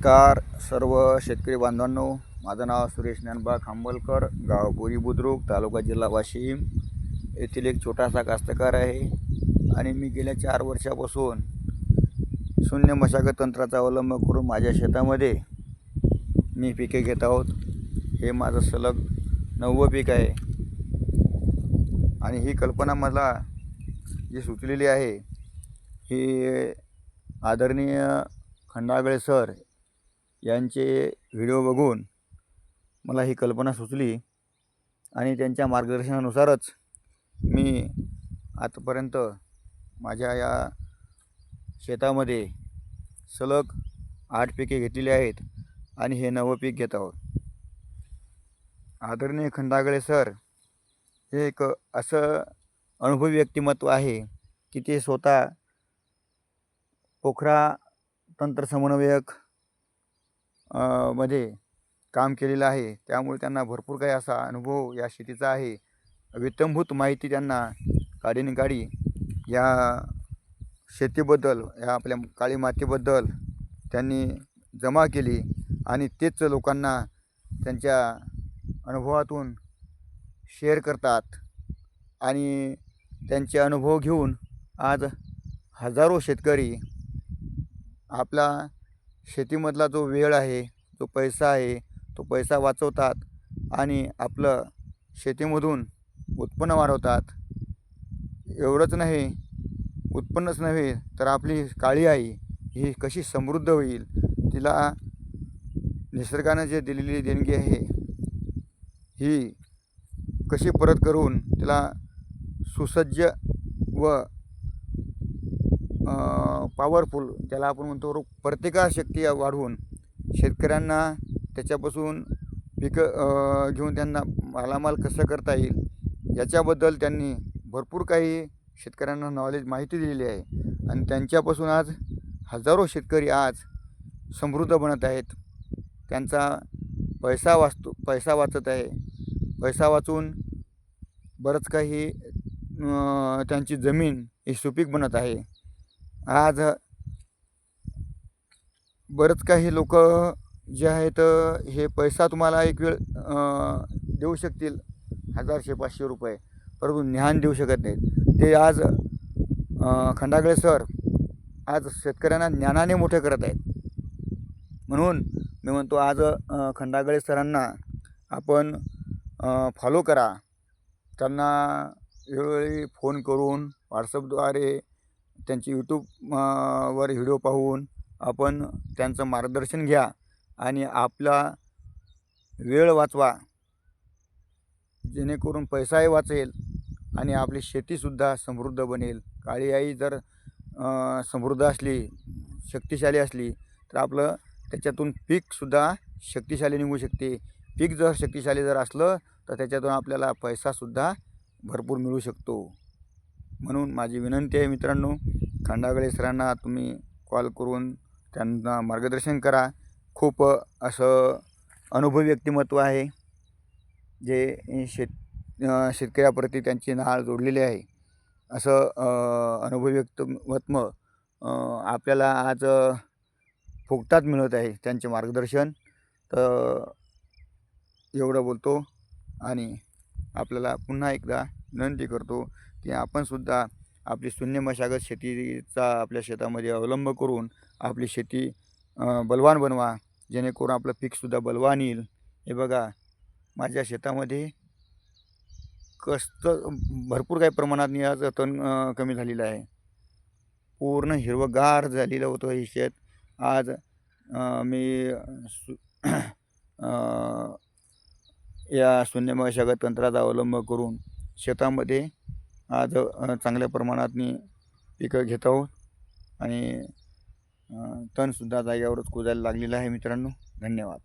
नमस्कार सर्व शेतकरी बांधवांनो, माझं नाव सुरेश ज्ञानबा खांबलकर, गाव बोरी बुद्रुक, तालुका जिल्हा वाशिम येथील एक छोटासा कास्तकार आहे. आणि मी गेल्या 4 वर्षापासून शून्य मशागत तंत्राचा अवलंब करून माझ्या शेतामध्ये मी पिके घेत आहोत. हे माझं सलग 9वं पीक आहे. आणि ही कल्पना मला जी सुचलेली आहे ही आदरणीय खंडागळे सर यांचे व्हिडिओ बघून मला ही कल्पना सुचली आणि त्यांच्या मार्गदर्शनानुसारच मी आतापर्यंत माझ्या या शेतामध्ये सलग 8 पिके घेतलेली आहेत आणि हे 9वं पीक घेत आहोत. आदरणीय खंडागळे सर हे एक असं अनुभवी व्यक्तिमत्व आहे की ते स्वतः पोखरा तंत्र समन्वयक मध्ये काम केलेलं आहे. त्यामुळे त्यांना भरपूर काही असा अनुभव या शेतीचा आहे. वित्तंभूत माहिती त्यांना काडी या शेतीबद्दल, या आपल्या काळी मातीबद्दल त्यांनी जमा केली आणि तेच लोकांना त्यांच्या अनुभवातून शेअर करतात. आणि त्यांचे अनुभव घेऊन आज हजारो शेतकरी आपला शेतीमधला जो वेळ आहे, जो पैसा आहे, तो पैसा वाचवतात आणि आपलं शेतीमधून उत्पन्न वाढवतात. एवढंच नाही, उत्पन्नच नव्हे तर आपली काळी आई ही कशी समृद्ध होईल, तिला निसर्गानं जे दिलेली देणगी आहे ही कशी परत करून तिला सुसज्ज व पॉवरफुल, त्याला आपण म्हणतो प्रतिकारशक्ती वाढवून शेतकऱ्यांना त्याच्यापासून पिकं घेऊन त्यांना मालामाल कसं करता येईल याच्याबद्दल त्यांनी भरपूर काही शेतकऱ्यांना माहिती दिलेली आहे. आणि त्यांच्यापासून आज हजारो शेतकरी आज समृद्ध बनत आहेत. त्यांचा पैसा वाचत आहे. पैसा वाचून बरंच काही त्यांची जमीन ही सुपीक बनत आहे. आज बरंच काही लोक जे आहेत हे पैसा तुम्हाला एक वेळ देऊ शकतील, 1000-500 रुपये, परंतु ज्ञान देऊ शकत नाहीत. ते आज खंडागळे सर आज शेतकऱ्यांना ज्ञानाने मोठे करत आहेत. म्हणून मी म्हणतो आज खंडागळे सरांना आपण फॉलो करा. त्यांना वेळोवेळी फोन करून, व्हॉट्सअपद्वारे, त्यांची यूट्यूबवर व्हिडिओ पाहून आपण त्यांचं मार्गदर्शन घ्या आणि आपला वेळ वाचवा, जेणेकरून पैसाही वाचेल आणि आपली शेतीसुद्धा समृद्ध बनेल. काळी आई जर समृद्ध असली, शक्तिशाली असली तर आपलं त्याच्यातून पीकसुद्धा शक्तिशाली निघू शकते. पीक जर शक्तिशाली असलं तर त्याच्यातून आपल्याला पैसासुद्धा भरपूर मिळू शकतो. म्हणून माझी विनंती आहे मित्रांनो, खंडागळे सरांना तुम्ही कॉल करून त्यांना मार्गदर्शन करा. खूप असं अनुभवी व्यक्तिमत्व आहे जे शेतकऱ्याप्रती त्यांची नाळ जोडलेली आहे. असं अनुभवी व्यक्तिमत्व आपल्याला आज फुकटात मिळत आहे त्यांचे मार्गदर्शन. तर एवढं बोलतो आणि आपल्याला पुन्हा एकदा विनंती करतो की आपणसुद्धा आपली शून्य मशागत शेतीचा आपल्या शेतामध्ये अवलंब करून आपली शेती बलवान बनवा, जेणेकरून आपलं पीकसुद्धा बलवान येईल. हे बघा, माझ्या शेतामध्ये भरपूर काही प्रमाणात आज तण कमी झालेलं आहे. पूर्ण हिरवंगार झालेलं होतं हे शेत. आज मी या शून्य मशागत तंत्राचा अवलंब करून शेतामध्ये आज चांगल्या प्रमाणात मी पिकं घेत आहोत आणि तणसुद्धा जाग्यावरच कुजायला लागलेलं आहे. मित्रांनो, धन्यवाद.